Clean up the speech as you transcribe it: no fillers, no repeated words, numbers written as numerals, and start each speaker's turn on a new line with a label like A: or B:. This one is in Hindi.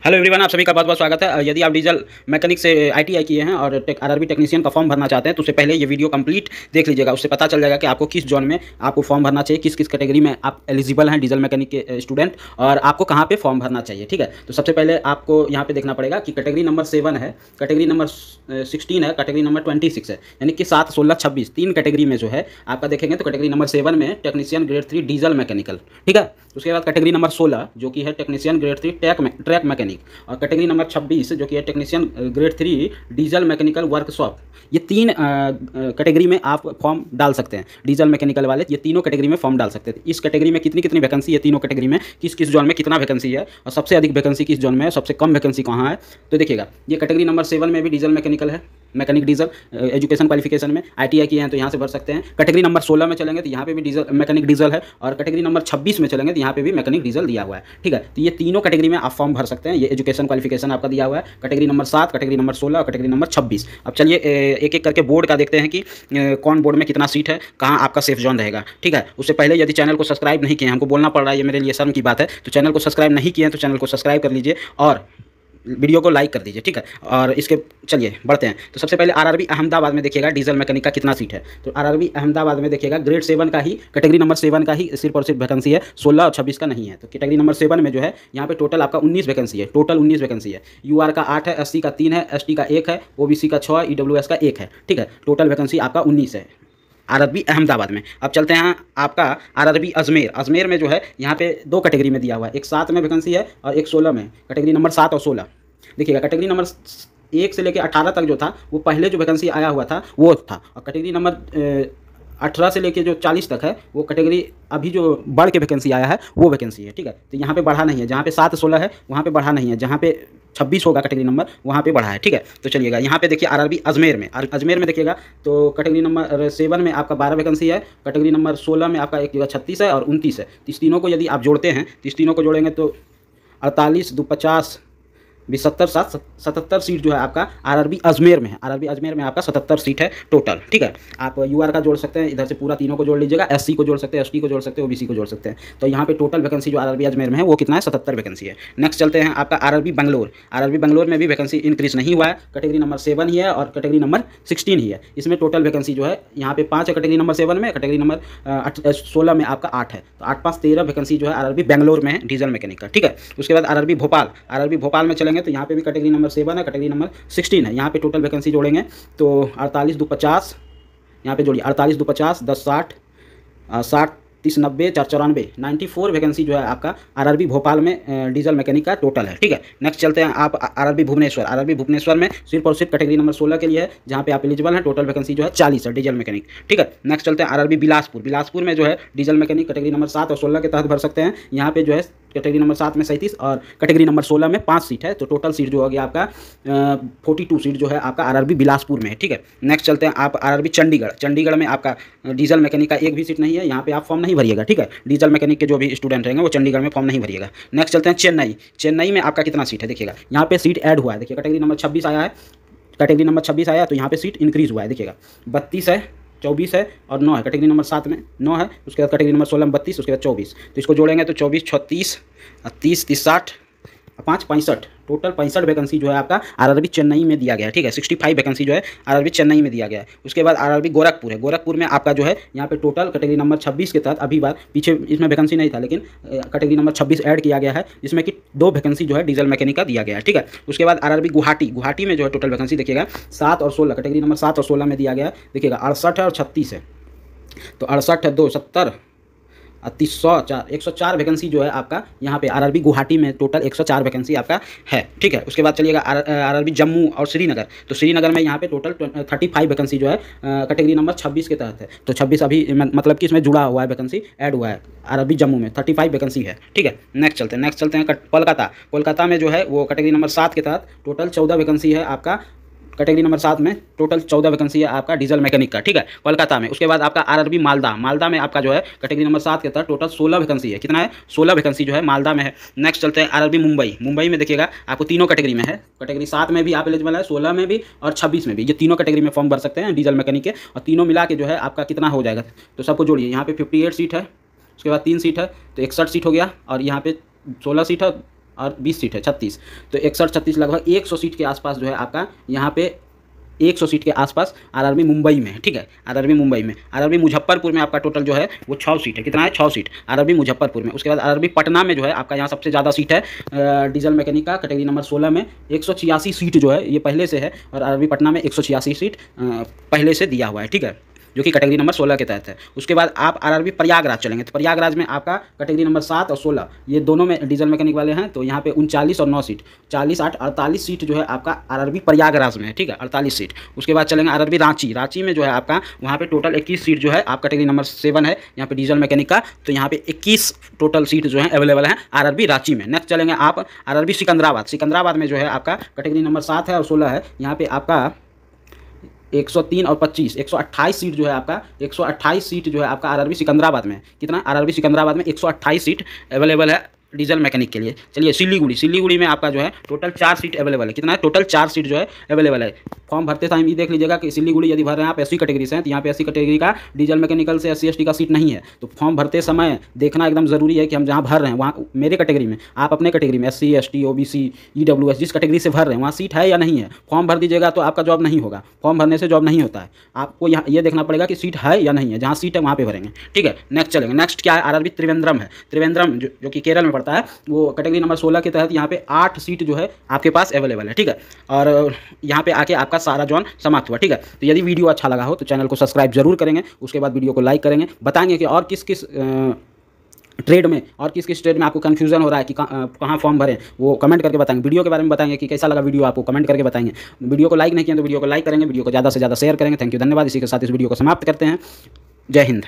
A: हेलो एवरीवन, आप सभी का बहुत बहुत स्वागत है। यदि आप डीजल मैकेनिक से आईटीआई किए हैं और आरआरबी टेक्नीशियन का फॉर्म भरना चाहते हैं तो उससे पहले ये वीडियो कंप्लीट देख लीजिएगा। उससे पता चल जाएगा कि आपको किस जोन में आपको फॉर्म भरना चाहिए, किस किस कैटेगरी में आप एलिजिबल हैं डीजल मैकेनिक के स्टूडेंट, और आपको कहाँ पे फॉर्म भरना चाहिए। ठीक है, तो सबसे पहले आपको यहाँ पे देखना पड़ेगा कि कैटेगरी नंबर 7 है, कैटेगरी नंबर 16 है, कैटेगरी नंबर 26 है, यानी कि 7, 16, 26 तीन कैटेगरी में जो है आपका देखेंगे तो कैटेगरी नंबर 7 में टेक्नीशियन ग्रेड 3 डीजल मैकेनिकल। ठीक है, उसके बाद कैटेगरी नंबर 16 जो कि है टेक्नीशियन ग्रेड 3 ट्रैक मैकेनिक, और कैटेगरी नंबर 26 जो कि है technician grade 3 diesel mechanical workshop. ये तीन कैटेगरी में आप फॉर्म डाल सकते हैं। डीजल मैकेनिकल वाले ये तीनों कैटेगरी में फॉर्म डाल सकते हैं। इस कैटेगरी में कितनी कितनी वैकेंसी है, तीनों कैटेगरी में किस किस जोन में कितना वैकेंसी है और सबसे अधिक वैकेंसी किस जोन में है, सबसे कम वैकेंसी कहाँ है। तो देखिएगा, ये कैटेगरी नंबर 7 में भी डीजल मैकेनिकल है, मैकेनिक डीजल एजुकेशन क्वालिफिकेशन में आईटीआई किए हैं तो यहाँ से भर सकते हैं। कैटेगरी नंबर 16 में चलेंगे तो यहाँ पे भी डीजल मैकेनिक डीजल है, और कैटेगरी नंबर 26 में चलेंगे तो यहाँ पे भी मैकेनिक डीजल दिया हुआ है। ठीक है, तो ये तीनों कैटेगरी में आप फॉर्म भर सकते हैं। ये एजुकेशन क्वालिफिकेशन आपका दिया हुआ है, कैटेगरी नंबर 7, कैटेगरी नंबर 16 और कैटेगरी नंबर 26। अब चलिए एक एक करके बोर्ड का देखते हैं कि कौन बोर्ड में कितना सीट है, कहाँ आपका सेफ जोन रहेगा। ठीक है, उससे पहले यदि चैनल को सब्सक्राइब नहीं किए हैं, हमको बोलना पड़ रहा है, ये मेरे लिए शर्म की बात है, तो चैनल को सब्सक्राइब नहीं किए हैं तो चैनल को सब्सक्राइब कर लीजिए और वीडियो को लाइक कर दीजिए। ठीक है, और इसके चलिए बढ़ते हैं। तो सबसे पहले आरआरबी अहमदाबाद में देखिएगा डीजल मैकेनिक का कितना सीट है। तो आरआरबी अहमदाबाद में देखिएगा ग्रेड 7 का ही, कैटेगरी नंबर 7 का ही सिर्फ और सिर्फ वैकेंसी है, 16 और 26 का नहीं है। तो कैटेगरी नंबर 7 में जो है यहाँ पे टोटल आपका 19 वैकेंसी है, टोटल 19 वैकेंसी है। यूआर का 8 है, एससी का 3 है, एसटी का 1 है, ओबीसी का 6 है, ईडब्ल्यूएस का 1 है। ठीक है, टोटल वैकेंसी आपका 19 है आरआरबी अहमदाबाद में। अब चलते हैं आपका आरआरबी अजमेर। अजमेर में जो है यहाँ पे दो कैटेगरी में दिया हुआ है, एक 7 में वैकेंसी है और एक 16 में, कैटेगरी नंबर 7 और 16। देखिएगा, कैटेगरी नंबर 1 से लेकर 18 तक जो था वो पहले जो वैकेंसी आया हुआ था वो था, और कैटेगरी नंबर 18 से लेकर जो 40 तक है वो कैटेगरी अभी जो बढ़ के वैकेंसी आया है वो वैकेंसी है। ठीक है, तो यहाँ पे बढ़ा नहीं है, जहाँ पे 7, 16 है वहाँ पे बढ़ा नहीं है, जहाँ पे 26 होगा कैटेगरी नंबर वहाँ पे बढ़ा है। ठीक है, तो चलिएगा यहाँ पे देखिए आरआरबी अजमेर में, अजमेर में देखिएगा तो कैटेगरी नंबर 7 में आपका 12 वैकेंसी है, कैटेगरी नंबर 16 में आपका एक जगह 36 है और 29 है। तो इस तीनों को यदि आप जोड़ते हैं तो इस तीनों को जोड़ेंगे तो 48, 2, 50, 70, 77 सीट जो है आपका आरआरबी अजमेर में है। आरआरबी अजमेर में आपका 77 सीट है टोटल। ठीक है, आप यूआर का जोड़ सकते हैं, इधर से पूरा तीनों को जोड़ लीजिएगा, एससी को जोड़ सकते हैं, एसटी को जोड़ सकते हैं, ओबीसी को जोड़ सकते हैं। तो यहाँ पे टोटल वैकेंसी जो आरआरबी अजमेर में है वो कितना है, 77 वैकेंसी है। नेक्स्ट चलते हैं आपका आरआरबी बेंगलोर। आरआरबी बेंगलोर में भी वैकेंसी इंक्रीज नहीं हुआ है, कैटेगरी नंबर 7 ही है और कैटेगरी नंबर 16 ही है। इसमें टोटल वैकेंसी जो है यहाँ पे 5 है कैटेगरी नंबर 7 में, कैटेगरी नंबर 16 में आपका 8 है। तो 8, 5, 13 वैकेंसी जो है आरआरबी बेंगलोर में है डीजल मैकेनिक का। ठीक है, उसके बाद आरआरबी भोपाल। आरआरबी भोपाल में चलेंगे तो यहाँ पे भी कैटेगरी नंबर 7 है, कैटेगरी नंबर 16 है। यहाँ पे टोटल वैकेंसी जोड़ेंगे तो 48, 2, 50, यहाँ पे जोड़िए 48, 2, 50, 10, 60, 60, 30, 90, 4, 94, 94 वैकेंसी जो है आपका आरआरबी भोपाल में डीजल मैकेनिक का टोटल है। ठीक है, नेक्स्ट चलते हैं आप आरआरबी भुवनेश्वर। आरआरबी भुवनेश्वर में सिर्फ और सिर्फ कैटेगरी नंबर 16 के लिए है, जहाँ पे आप एलिजिबल हैं। टोटल वैकेंसी जो है 40 है डीजल मैकेनिक। ठीक है, नेक्स्ट चलते हैं आरआरबी बिलासपुर। बिलासपुर में जो है डीजल मैकेनिक कैटेगरी नंबर 7 और 16 के तहत भर सकते हैं। यहाँ पे जो है कैटेगरी नंबर 7 में 37 और कैटेगरी नंबर 16 में 5 सीट है। तो टोटल सीट जो होगी आपका 42 सीट जो है आपका आरआरबी बिलासपुर में है। ठीक है, नेक्स्ट चलते हैं आप आरआरबी चंडीगढ़। चंडीगढ़ में आपका डीजल मैकेनिक का एक भी सीट नहीं है, यहाँ पे आप फॉर्म नहीं भरिएगा। ठीक है, डीजल मैकेनिक के जो भी स्टूडेंट रहेंगे वो चंडीगढ़ में फॉर्म नहीं भरिएगा। नेक्स्ट चलते हैं चेन्नई। चेन्नई में आपका कितना सीट है देखिएगा, यहाँ पे सीट ऐड हुआ है। देखिए कैटेगरी नंबर 26 आया है, कैटेगरी नंबर 26 आया तो यहाँ पे सीट इंक्रीज हुआ है। देखिएगा 32 है, 24 है और 9 है। कैटेगरी नंबर 7 में 9 है, उसके बाद कैटेगरी नंबर 16 में 32, उसके बाद 24। तो इसको जोड़ेंगे तो 24, 36, 30, 30, 60, 5, 65, टोटल 65 वैकेंसी जो है आपका आरआरबी चेन्नई में दिया गया है। ठीक है, 65 वैकेंसी जो है आरआरबी चेन्नई में दिया गया है। उसके बाद आरआरबी गोरखपुर है। गोरखपुर में आपका जो है यहाँ पे टोटल कैटेगरी नंबर 26 के तहत अभी बार पीछे इसमें वैकेंसी नहीं था, लेकिन कैटेगरी नंबर 26 ऐड किया गया है, जिसमें कि 2 वैकेंसी जो है डीजल मैकेनिक का दिया गया है। ठीक है, उसके बाद आरआरबी गुवाहाटी। गुवाहाटी में जो है टोटल वैकेंसी देखिएगा 7 और 16, कैटेगरी नंबर 7 और 16 में दिया गया है। देखिएगा 68 है और 36 है, तो 68 है, 2, 70, 304, 104 वैकेंसी जो है आपका यहाँ पे आरआरबी गुवाहाटी में टोटल 104 वैकेंसी आपका है। ठीक है, उसके बाद चलिएगा आरआरबी जम्मू और श्रीनगर। तो श्रीनगर में यहाँ पे टोटल 35 वैकेंसी जो है कैटेगरी नंबर 26 के तहत है। तो 26 अभी मतलब कि इसमें जुड़ा हुआ है, वैकेंसी ऐड हुआ है। आरआरबी जम्मू में 35 वैकेंसी है। ठीक है, नेक्स्ट चलते हैं कोलकाता। कोलकाता में जो है वो कैटेगरी नंबर 7 के तहत टोटल 14 वैकेंसी है आपका। कैटेगरी नंबर 7 में टोटल 14 वैकेंसी है आपका डीजल मैकेनिक का। ठीक है, कोलकाता में। उसके बाद आपका आरआरबी मालदा। मालदा में आपका जो है कैटेगरी नंबर 7 के तहत टोटल 16 वैकेंसी है। कितना है, 16 वैकेंसी जो है मालदा में है। नेक्स्ट चलते हैं आरआरबी मुंबई। मुंबई में देखिएगा आपको तीनों कैटेगरी में है, कैटेगरी 7 में भी आप एलिजिबल है, 16 में भी और 26 में भी। ये तीनों कैटेगरी में फॉर्म भर सकते हैं डीजल मैकेनिक के, और तीनों मिला के जो है आपका कितना हो जाएगा, तो सबको जोड़िए। यहाँ पे 58 सीट है, उसके बाद 3 सीट है तो 61 सीट हो गया, और यहाँ पे 16 सीट है और 20 सीट है 36, तो 61-36 लगभग 100 सीट के आसपास जो है आपका यहाँ पे 100 सीट के आसपास आरआरबी मुंबई में है। ठीक है, आरआरबी मुंबई में। आरआरबी मुजफ्फरपुर में आपका टोटल जो है वो 6 सीट है। कितना है? 6 सीट आरआरबी मुजफ्फरपुर में। उसके बाद आरआरबी पटना में जो है आपका यहाँ सबसे ज़्यादा सीट है डीजल मैकेनिक का कैटेगरी नंबर 16 में 186 सीट जो है ये पहले से है, और आरआरबी पटना में 186 सीट पहले से दिया हुआ है। ठीक है, जो कि कैटेगरी नंबर 16 के तहत है। उसके बाद आप आरआरबी प्रयागराज चलेंगे, तो प्रयागराज में आपका कैटेगरी नंबर 7 और 16 ये दोनों में डीजल मैकेनिक वाले हैं, तो यहाँ पे 39 और 9 सीट 40, 8, 48 सीट जो है आपका आरआरबी प्रयागराज में है। ठीक है, 48 सीट। उसके बाद चलेंगे आरआरबी रांची। रांची में जो है आपका वहाँ पे टोटल 21 सीट जो है आप कैटेगरी नंबर 7 है यहाँ पे डीजल मैकेनिक का, तो यहाँ पे 21 टोटल सीट जो है अवेलेबल है आरआरबी रांची में। नेक्स्ट चलेंगे आप आरआरबी सिकंदराबाद। सिकंदराबाद में जो है आपका कैटेगरी नंबर 7 है और 16 है, यहाँ पे आपका 103 और 25 128 सीट जो है आपका 128 सीट जो है आपका आरआरबी सिकंदराबाद में। कितना? आरआरबी सिकंदराबाद में 128 सीट अवेलेबल है डीजल मैकेनिक के लिए। चलिए सिलीगुड़ी में आपका जो है टोटल 4 सीट अवेलेबल है। कितना है? टोटल 4 सीट जो है अवेलेबल है। फॉर्म भरते टाइम ये देख लीजिएगा कि सिलीगुड़ी यदि भर रहे हैं आप एससी कैटेगरी से हैं, तो यहाँ पे एससी कैटेगरी का डीजल मैकेनिकल से एससी एसटी का सीट नहीं है, तो फॉर्म भरते समय देखना एकदम ज़रूरी है कि हम जहाँ भर रहे हैं वहाँ मेरे कैटेगरी में, आप अपने कैटेगरी में एससी एसटी ओबीसी ईडब्ल्यूएस जिस कैटेगरी से भर रहे हैं वहाँ सीट है या नहीं है। फॉर्म भर दीजिएगा तो आपका जॉब नहीं होगा। फॉर्म भरने से जॉब नहीं होता है, आपको यहाँ ये देखना पड़ेगा कि सीट है या नहीं है। जहाँ सीट है वहाँ पे भरेंगे। ठीक है, नेक्स्ट चलेंगे। नेक्स्ट क्या है? आरआरबी त्रिवेंद्रम है। त्रिवेंद्रम जो कि केरल में पड़ता है, वो कैटेगरी नंबर 16 के तहत यहाँ पे 8 सीट जो है आपके पास अवेलेबल है। ठीक है, और यहाँ पे आके आपका सारा जॉन समाप्त हुआ। ठीक है, तो यदि वीडियो अच्छा लगा हो तो चैनल को सब्सक्राइब जरूर करेंगे, उसके बाद वीडियो को लाइक करेंगे, बताएंगे कि और किस किस ट्रेड में और किस किस ट्रेड में आपको कन्फ्यूजन हो रहा है कि कहाँ फॉर्म भरें, वो कमेंट करके बताएंगे। वीडियो के बारे में बताएंगे कि कैसा लगा वीडियो, आपको कमेंट करके बताएंगे। वीडियो को लाइक नहीं किया तो वीडियो को लाइक करेंगे, वीडियो को ज़्यादा से ज़्यादा शेयर करेंगे। थैंक यू, धन्यवाद। इसी के साथ इस वीडियो को समाप्त करते हैं। जय हिंद।